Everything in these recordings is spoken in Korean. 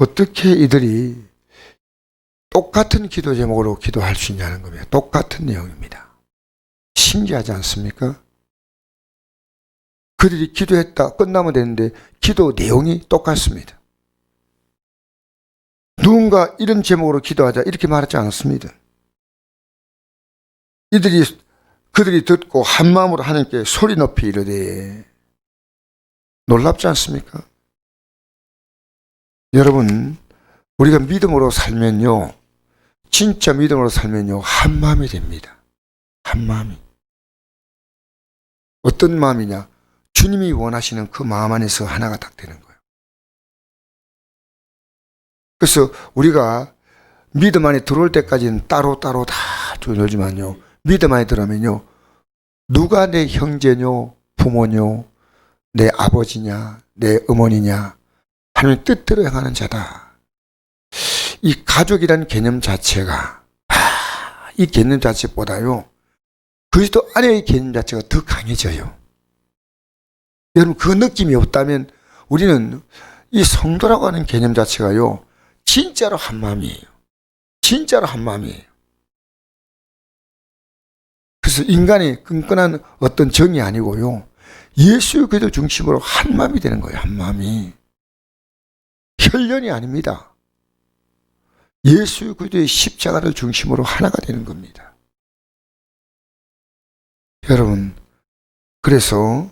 어떻게 이들이 똑같은 기도 제목으로 기도할 수 있냐는 겁니다. 똑같은 내용입니다. 신기하지 않습니까? 그들이 기도했다 끝나면 되는데 기도 내용이 똑같습니다. 누군가 이런 제목으로 기도하자 이렇게 말하지 않았습니다. 그들이 듣고 한 마음으로 하나님께 소리 높이 이르되, 놀랍지 않습니까? 여러분, 우리가 믿음으로 살면요, 진짜 믿음으로 살면요, 한 마음이 됩니다. 한 마음이. 어떤 마음이냐? 주님이 원하시는 그 마음 안에서 하나가 딱 되는 거예요. 그래서 우리가 믿음 안에 들어올 때까지는 따로따로 다 놀지만요, 믿음 안에 들어오면요, 누가 내 형제뇨, 부모뇨, 내 아버지냐, 내 어머니냐, 하나님의 뜻대로 행하는 자다. 이 가족이라는 개념 자체가, 이 개념 자체보다요, 그리스도 안의 개념 자체가 더 강해져요. 여러분, 그 느낌이 없다면 우리는 이 성도라고 하는 개념 자체가요, 진짜로 한 마음이에요. 진짜로 한 마음이에요. 그래서 인간의 끈끈한 어떤 정이 아니고요, 예수 그리스도 중심으로 한 마음이 되는 거예요. 한 마음이. 혈연이 아닙니다. 예수 그리스도의 십자가를 중심으로 하나가 되는 겁니다. 여러분, 그래서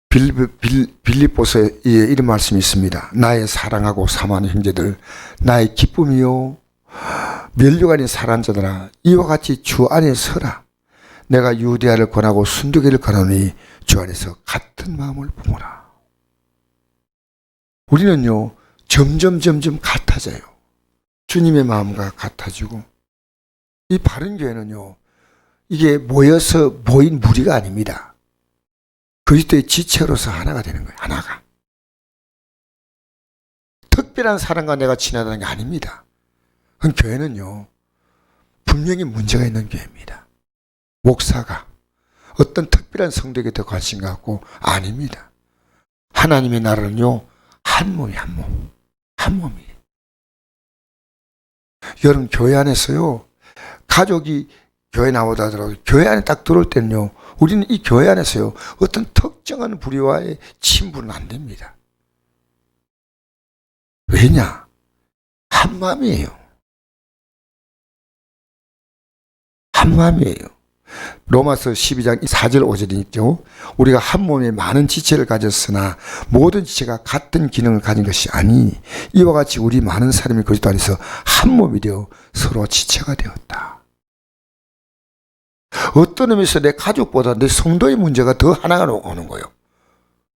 빌립보서에 이런 말씀이 있습니다. 나의 사랑하고 사모하는 형제들, 나의 기쁨이요 면류가 아닌 사랑하는 자들아, 이와 같이 주 안에 서라. 내가 유대아를 권하고 순두개를 권하노니 주 안에서 같은 마음을 품어라. 우리는요, 점점 같아져요. 주님의 마음과 같아지고, 이 바른 교회는요, 이게 모여서 모인 무리가 아닙니다. 그리스도의 지체로서 하나가 되는 거예요. 하나가. 특별한 사람과 내가 친하다는 게 아닙니다. 그 교회는요, 분명히 문제가 있는 교회입니다. 목사가 어떤 특별한 성도에게 더 관심 갖고 아닙니다. 하나님의 나라는요, 한 몸이 한 몸. 한 몸이에요. 여러분, 교회 안에서요, 가족이 교회 나오다 하더라도 교회 안에 딱 들어올 때는요, 우리는 이 교회 안에서요, 어떤 특정한 부류와의 친분은 안 됩니다. 왜냐? 한 마음이에요. 한 마음이에요. 로마서 12장 4절 5절이 있죠. 우리가 한 몸에 많은 지체를 가졌으나 모든 지체가 같은 기능을 가진 것이 아니니 이와 같이 우리 많은 사람이 그리스도 안에서 한 몸이 되어 서로 지체가 되었다. 어떤 의미에서 내 가족보다 내 성도의 문제가 더 하나가 오는 거예요.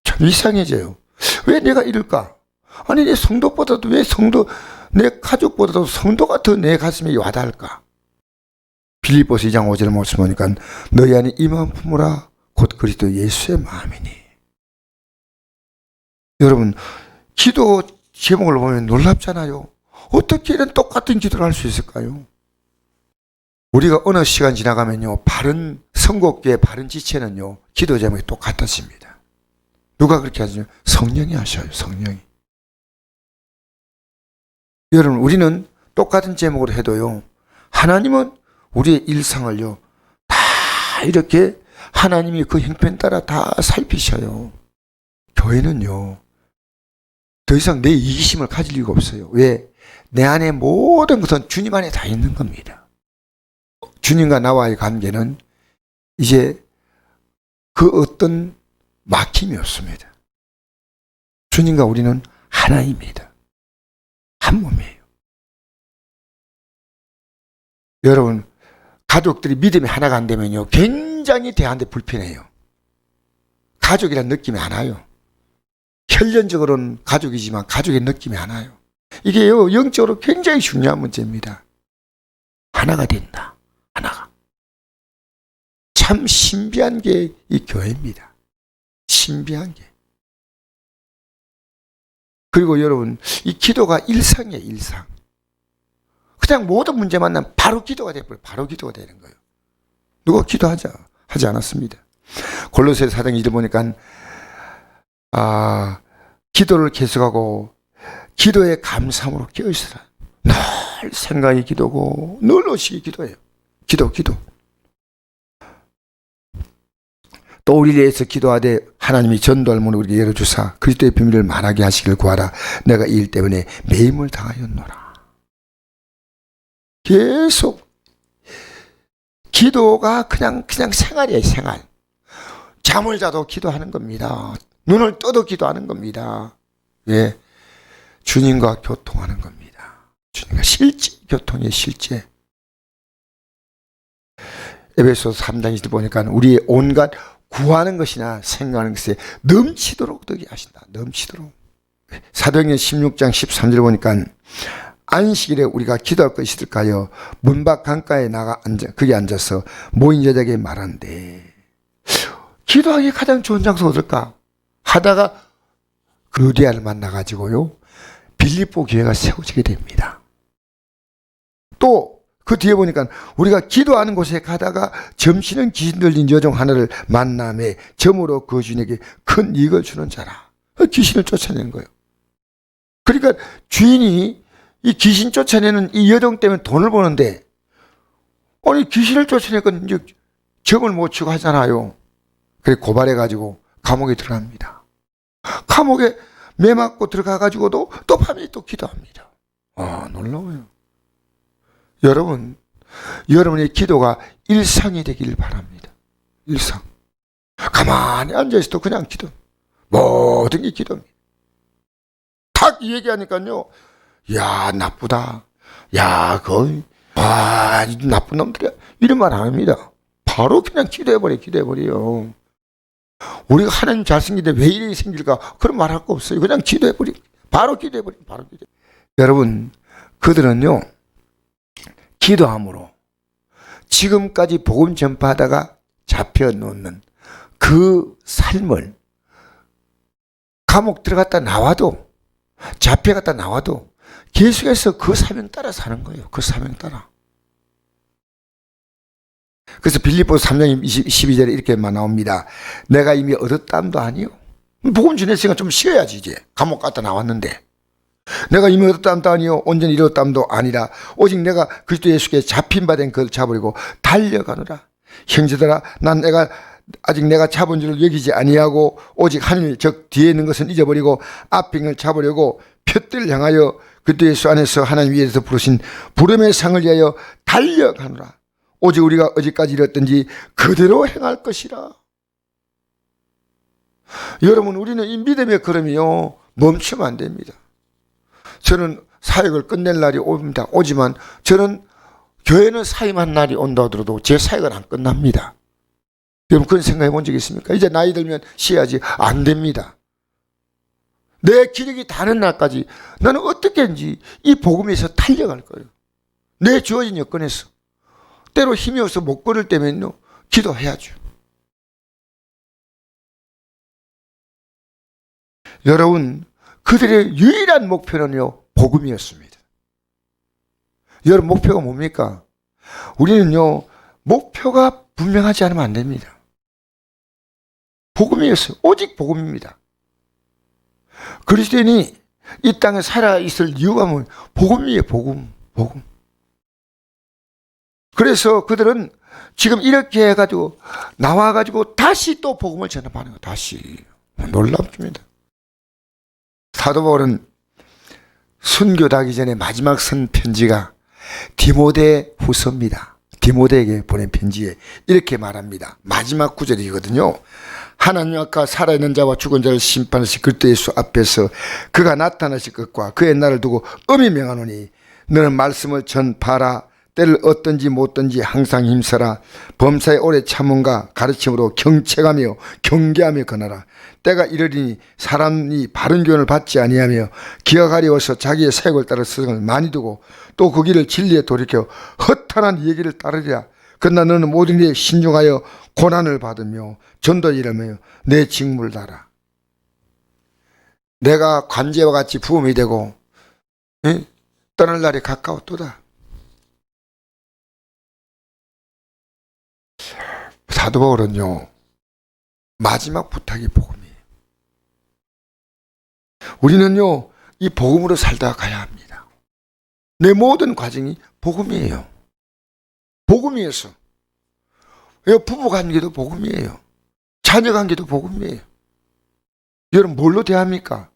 참 이상해져요. 왜 내가 이럴까? 아니, 내 성도보다도 내 가족보다도 성도가 더 내 가슴에 와닿을까? 빌립보서 2장 5절 말씀 보니까 너희 안에 이 마음 품으라 곧 그리스도 예수의 마음이니. 여러분, 기도 제목을 보면 놀랍잖아요. 어떻게 이런 똑같은 기도를 할 수 있을까요? 우리가 어느 시간 지나가면요, 바른 선곡교의 바른 지체는요, 기도 제목이 똑같아집니다. 누가 그렇게 하죠? 성령이 하셔요. 성령이. 여러분, 우리는 똑같은 제목으로 해도요, 하나님은 우리의 일상을요, 다 이렇게 하나님이 그 형편 따라 다 살피셔요. 교회는요, 더 이상 내 이기심을 가질 이유가 없어요. 왜? 내 안에 모든 것은 주님 안에 다 있는 겁니다. 주님과 나와의 관계는 이제 그 어떤 막힘이 없습니다. 주님과 우리는 하나입니다. 한 몸이에요. 여러분, 가족들이 믿음이 하나가 안 되면요, 굉장히 대하는데 불편해요. 가족이라는 느낌이 안 와요. 혈연적으로는 가족이지만 가족의 느낌이 안 와요. 이게요, 영적으로 굉장히 중요한 문제입니다. 하나가 된다. 하나가. 참 신비한 게 이 교회입니다. 신비한 게. 그리고 여러분, 이 기도가 일상이에요, 일상. 그냥 모든 문제 만나면 바로 기도가 돼버려요. 바로 기도가 되는 거예요. 누가 기도하자 하지 않았습니다. 골로새서 4장 2절 보니까 기도를 계속하고 기도의 감사함으로 깨어있어라. 늘 생각이 기도고 늘 의식이 기도예요. 기도. 또 우리를 위해서 기도하되 하나님이 전도할 문을 우리에게 열어주사 그리스도의 비밀을 말하게 하시길 구하라. 내가 이 일 때문에 매임을 당하였노라. 계속 기도가 그냥 생활이에요. 생활. 잠을 자도 기도하는 겁니다. 눈을 떠도 기도하는 겁니다. 예, 주님과 교통하는 겁니다. 주님과 실제 교통이에요. 실제. 에베소서 3장에서 보니까 우리의 온갖 구하는 것이나 생각하는 것에 넘치도록 되게 하신다. 넘치도록. 사도행전 16장 13절 보니까 안식일에 우리가 기도할 것이 있을까요? 문 밖 강가에 거기 앉아서 모인 여자에게 말하는데 기도하기 가장 좋은 장소 어딜까? 하다가 그리아를 만나가지고요 빌립보 교회가 세워지게 됩니다. 또 그 뒤에 보니까 우리가 기도하는 곳에 가다가 점시는 귀신 들린 여종 하나를 만남에 점으로 그 주인에게 큰 이익을 주는 자라. 귀신을 쫓아내는 거예요. 그러니까 주인이 이 귀신 쫓아내는 이 여종 때문에 돈을 버는데 아니 귀신을 쫓아내니까 이제 점을 못 치고 하잖아요. 그래 고발해가지고 감옥에 들어갑니다. 감옥에 매 맞고 들어가가지고도 또 밤에 또 기도합니다. 놀라워요. 여러분, 여러분의 기도가 일상이 되길 바랍니다. 일상. 가만히 앉아있어도 그냥 기도. 모든 게 기도입니다. 딱 얘기하니까요. 야, 나쁘다. 야, 거의. 나쁜 놈들이야. 이런 말 안 합니다. 바로 그냥 기도해버려. 우리가 하나님 잘생긴데 왜 이렇게 생길까? 그런 말 할 거 없어요. 그냥 기도해버려. 바로 기도해버려. 여러분, 그들은요, 기도함으로 지금까지 복음 전파하다가 잡혀놓는 그 삶을 감옥 들어갔다 나와도 잡혀갔다 나와도 계속해서 그 사명 따라 사는 거예요. 그 사명 따라. 그래서 빌립보서 3장 12절에 이렇게만 나옵니다. 내가 이미 얻었담도 아니요. 복음 전했으니까 좀 쉬어야지 이제. 감옥 갔다 나왔는데. 내가 이미 얻었담도 아니요 온전히 이뤘담도 아니라 오직 내가 그리스도 예수께 잡힌 바 된 그를 잡으려고 달려가노라. 형제들아 내가 아직 내가 잡은 줄을 여기지 아니하고 오직 하늘 즉 뒤에 있는 것은 잊어버리고 앞에 있는 걸 잡으려고 표뜰 향하여 그리스도 예수 안에서 하나님 위에서 부르신 부름의 상을 위하여 달려가노라. 오직 우리가 어디까지 이뤘든지 그대로 행할 것이라. 여러분 우리는 이 믿음의 걸음이요 멈추면 안 됩니다. 저는 사역을 끝낼 날이 오지만 저는 교회는 사임한 날이 온다 하더라도 제 사역은 안 끝납니다. 여러분 그런 생각해 본 적 있습니까? 이제 나이 들면 쉬어야지. 안 됩니다. 내 기력이 닿는 날까지 나는 어떻게든지 이 복음에서 달려갈 거예요. 내 주어진 여건에서. 때로 힘이 없어 못 걸을 때면요 기도해야죠. 여러분 그들의 유일한 목표는요 복음이었습니다. 여러분 목표가 뭡니까? 우리는요 목표가 분명하지 않으면 안 됩니다. 복음이었어요. 오직 복음입니다. 그리스도인이 이 땅에 살아있을 이유가 뭐예요? 복음이에요. 복음. 그래서 그들은 지금 이렇게 해가지고 나와가지고 다시 또 복음을 전하는 거예요. 다시. 놀랍습니다. 사도 바울은 순교하기 전에 마지막 쓴 편지가 디모데 후서입니다. 디모데에게 보낸 편지에 이렇게 말합니다. 마지막 구절이거든요. 하나님 아까 살아있는 자와 죽은 자를 심판하실 그리스도 예수 앞에서 그가 나타나실 것과 그의 날을 두고 엄히 명하노니 너는 말씀을 전파하라. 때를 어떤지 못든지 항상 힘써라. 범사에 오래 참음과 가르침으로 경책하며 경계하며 건하라. 때가 이르리니 사람이 바른 교훈을 받지 아니하며 기억하려워서 자기의 사역을 따라 스승을 많이 두고 또 그 길을 진리에 돌이켜 허탄한 얘기를 따르리라. 그러나 너는 모든 일에 신중하여 고난을 받으며 전도 일하며 내 직무를 다하라. 내가 관제와 같이 부음이 되고 떠날 날이 가까웠도다. 사도 바울은요 마지막 부탁이 복음이에요. 우리는요 이 복음으로 살다 가야 합니다. 내 모든 과정이 복음이에요. 복음이어서. 부부관계도 복음이에요. 자녀관계도 복음이에요. 여러분 뭘로 대합니까?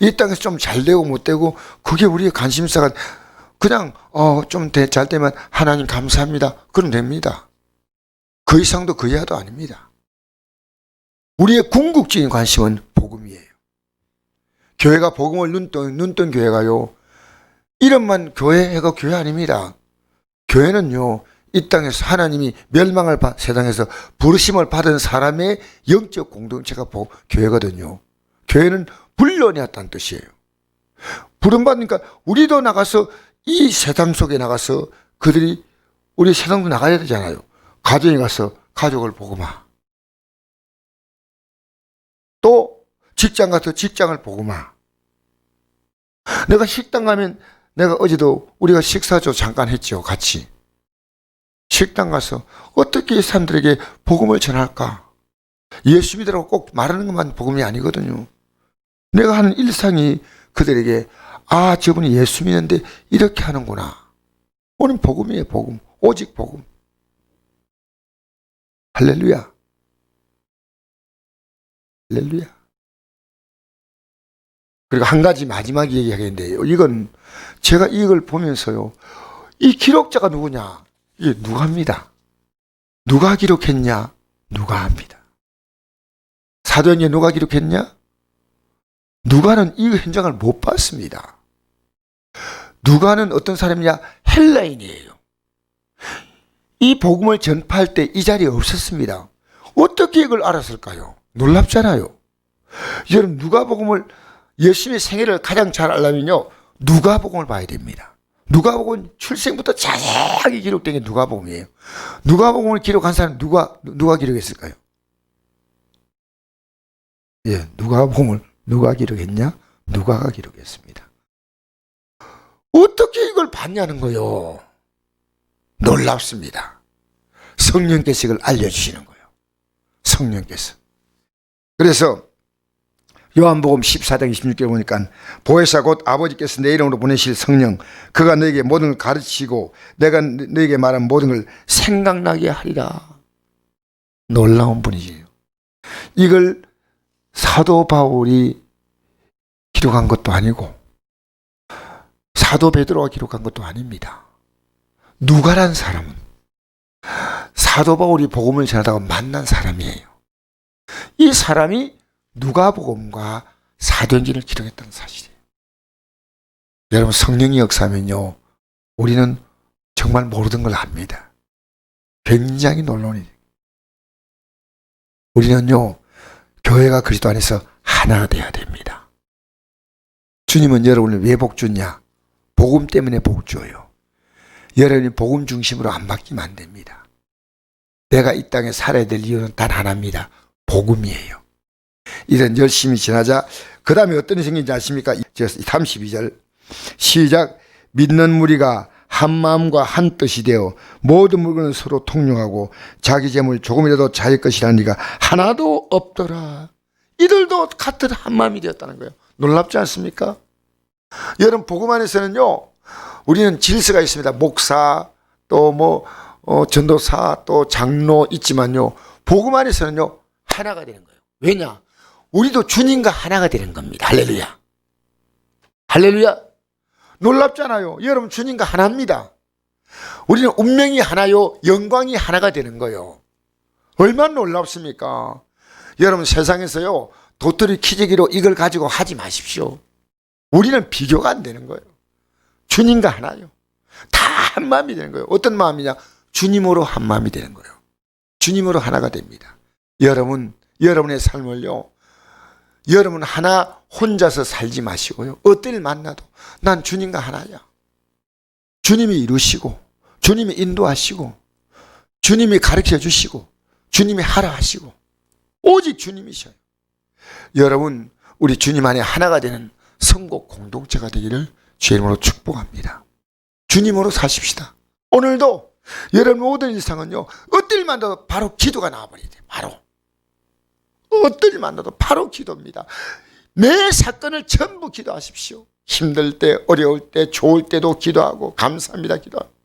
이 땅에서 좀 잘 되고 못 되고 그게 우리의 관심사가 그냥 좀 잘 되면 하나님 감사합니다. 그럼 됩니다. 그 이상도 그 이하도 아닙니다. 우리의 궁극적인 관심은 복음이에요. 교회가 복음을 눈뜬 교회가요, 이름만 교회가 교회 아닙니다. 교회는요, 이 땅에서 하나님이 멸망을 세상에서 부르심을 받은 사람의 영적 공동체가 교회거든요. 교회는 불려내었다는 뜻이에요. 부름받으니까 우리도 나가서 이 세상 속에 나가서 그들이 우리 세상도 나가야 되잖아요. 가정에 가서 가족을 복음화. 또 직장 가서 직장을 복음화. 내가 식당 가면 내가 어제도 우리가 식사도 잠깐 했죠. 같이. 식당 가서 어떻게 사람들에게 복음을 전할까? 예수 믿으라고 꼭 말하는 것만 복음이 아니거든요. 내가 하는 일상이 그들에게 저분이 예수 믿는데 이렇게 하는구나. 오늘 복음이에요. 복음. 오직 복음. 할렐루야. 할렐루야. 그리고 한 가지 마지막 얘기하겠는데요. 이건 제가 이걸 보면서요, 이 기록자가 누구냐? 이게 누가 합니다. 누가 기록했냐? 누가 합니다. 사도행전 누가 기록했냐? 누가는 이 현장을 못 봤습니다. 누가는 어떤 사람이냐? 헬라인이에요. 이 복음을 전파할 때 이 자리에 없었습니다. 어떻게 이걸 알았을까요? 놀랍잖아요. 여러분 누가복음을 예수님의 생애를 가장 잘 알려면요, 누가복음을 봐야 됩니다. 누가복음 출생부터 자세하게 기록된 게 누가복음이에요. 누가복음을 기록한 사람 누가 기록했을까요? 예, 누가복음을 누가 기록했냐? 누가가 기록했습니다. 어떻게 이걸 봤냐는 거요. 놀랍습니다. 성령께서 이걸 알려주시는 거예요. 성령께서. 그래서 요한복음 14장 26절에 보니까 보혜사 곧 아버지께서 내 이름으로 보내실 성령, 그가 너에게 모든 걸 가르치고 내가 너에게 말한 모든 걸 생각나게 하리라. 놀라운 분이지요. 이걸 사도 바울이 기록한 것도 아니고 사도 베드로가 기록한 것도 아닙니다. 누가란 사람은 사도 바울이 복음을 전하다가 만난 사람이에요. 이 사람이 누가복음과 사도행전을 기록했다는 사실이에요. 여러분 성령이 역사하면요, 우리는 정말 모르던 걸 압니다. 굉장히 놀라운 일이에요. 우리는요, 교회가 그리스도 안에서 하나 되어야 됩니다. 주님은 여러분을 왜 복 주냐? 복음 때문에 복 줘요. 여러분이 복음 중심으로 안 바뀌면 안 됩니다. 내가 이 땅에 살아야 될 이유는 단 하나입니다. 복음이에요. 이런 열심히 지나자. 그 다음에 어떤 생긴지 아십니까? 32절 시작. 믿는 무리가 한 마음과 한 뜻이 되어 모든 물건을 서로 통용하고 자기 재물 조금이라도 자기 것이라는 이가 하나도 없더라. 이들도 같은 한 마음이 되었다는 거예요. 놀랍지 않습니까? 여러분 복음 안에서는요, 우리는 질서가 있습니다. 목사 또 전도사 또 장로 있지만요, 복음 안에서는요 하나가 되는 거예요. 왜냐? 우리도 주님과 하나가 되는 겁니다. 할렐루야. 할렐루야. 놀랍잖아요. 여러분 주님과 하나입니다. 우리는 운명이 하나요, 영광이 하나가 되는 거예요. 얼마나 놀랍습니까? 여러분 세상에서요, 도토리 키재기로 이걸 가지고 하지 마십시오. 우리는 비교가 안 되는 거예요. 주님과 하나요. 다 한 마음이 되는 거예요. 어떤 마음이냐? 주님으로 한 마음이 되는 거예요. 주님으로 하나가 됩니다. 여러분의 삶을요, 여러분 하나 혼자서 살지 마시고요, 어떤 일 만나도 난 주님과 하나야. 주님이 이루시고 주님이 인도하시고 주님이 가르쳐 주시고 주님이 하라 하시고 오직 주님이셔요. 여러분 우리 주님 안에 하나가 되는 성국 공동체가 되기를 주의 이름으로 축복합니다. 주님으로 사십시다. 오늘도 여러분 모든 일상은요, 어떤 일 만나도 바로 기도가 나와버려야 돼요. 바로 어떤 일 만나도 바로 기도입니다. 매 사건을 전부 기도하십시오. 힘들 때, 어려울 때, 좋을 때도 기도하고 감사합니다 기도하고